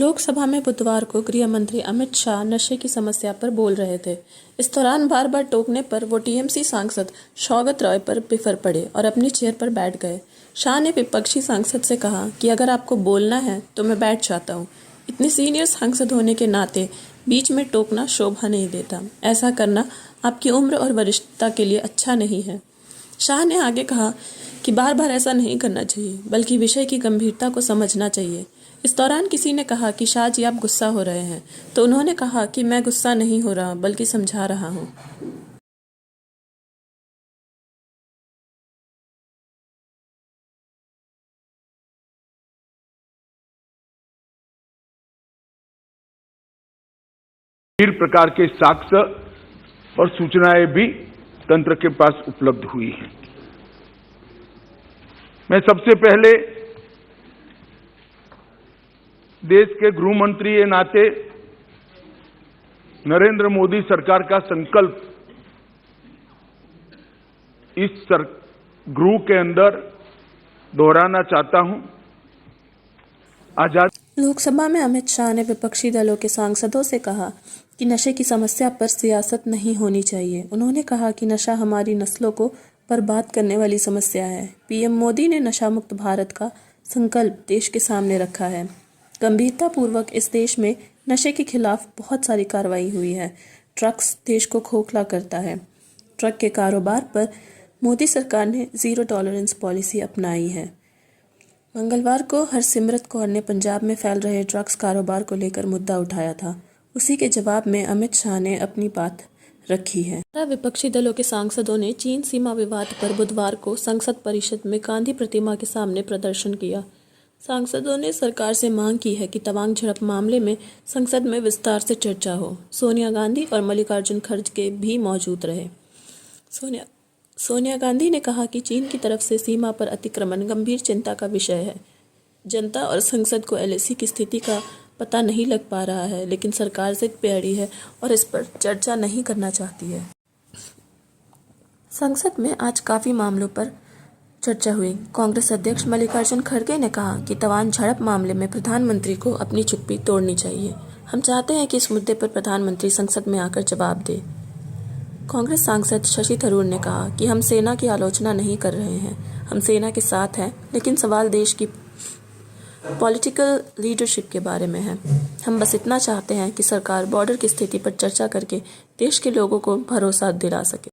लोकसभा में बुधवार को गृह मंत्री अमित शाह नशे की समस्या पर बोल रहे थे। इस दौरान बार बार टोकने पर वो टीएमसी सांसद सौगत रॉय पर बिफर पड़े और अपनी चेयर पर बैठ गए। शाह ने विपक्षी सांसद से कहा कि अगर आपको बोलना है तो मैं बैठ जाता हूँ। इतने सीनियर सांसद होने के नाते बीच में टोकना शोभा नहीं देता। ऐसा करना आपकी उम्र और वरिष्ठता के लिए अच्छा नहीं है। शाह ने आगे कहा कि बार बार ऐसा नहीं करना चाहिए, बल्कि विषय की गंभीरता को समझना चाहिए। इस दौरान किसी ने कहा कि शाह जी आप गुस्सा हो रहे हैं, तो उन्होंने कहा कि मैं गुस्सा नहीं हो रहा बल्कि समझा रहा हूं। विभिन्न प्रकार के साक्ष्य और सूचनाएं भी तंत्र के पास उपलब्ध हुई हैं। मैं सबसे पहले देश के गृह मंत्री के नाते नरेंद्र मोदी सरकार का संकल्प इस गृह के अंदर दोहराना चाहता हूं। आजाद लोकसभा में अमित शाह ने विपक्षी दलों के सांसदों से कहा कि नशे की समस्या पर सियासत नहीं होनी चाहिए। उन्होंने कहा कि नशा हमारी नस्लों को बर्बाद करने वाली समस्या है। पीएम मोदी ने नशा मुक्त भारत का संकल्प देश के सामने रखा है। गंभीरतापूर्वक इस देश में नशे के खिलाफ बहुत सारी कार्रवाई हुई है। ड्रग्स देश को खोखला करता है। ड्रग के कारोबार पर मोदी सरकार ने जीरो टॉलरेंस पॉलिसी अपनाई है। मंगलवार को हरसिमरत कौर ने पंजाब में फैल रहे ड्रग्स कारोबार को लेकर मुद्दा उठाया था। उसी के जवाब में अमित शाह ने अपनी बात रखी है। विपक्षी दलों के सांसदों ने चीन सीमा विवाद पर बुधवार को संसद परिषद में गांधी प्रतिमा के सामने प्रदर्शन किया। सांसदों ने सरकार से मांग की है कि तवांग झड़प मामले में संसद में विस्तार से चर्चा हो। सोनिया गांधी और मल्लिकार्जुन खड़गे भी मौजूद रहे। सोनिया गांधी ने कहा कि चीन की तरफ से सीमा पर अतिक्रमण गंभीर चिंता का विषय है। जनता और संसद को एलएसी की स्थिति का पता नहीं लग पा रहा है, लेकिन सरकार जिद पे अड़ी है और इस पर चर्चा नहीं करना चाहती है। संसद में आज काफी मामलों पर चर्चा हुई। कांग्रेस अध्यक्ष मल्लिकार्जुन खड़गे ने कहा कि तवांग झड़प मामले में प्रधानमंत्री को अपनी चुप्पी तोड़नी चाहिए। हम चाहते हैं कि इस मुद्दे पर प्रधानमंत्री संसद में आकर जवाब दे। कांग्रेस सांसद शशि थरूर ने कहा कि हम सेना की आलोचना नहीं कर रहे हैं, हम सेना के साथ हैं, लेकिन सवाल देश की पॉलिटिकल लीडरशिप के बारे में है। हम बस इतना चाहते हैं कि सरकार बॉर्डर की स्थिति पर चर्चा करके देश के लोगों को भरोसा दिला सके।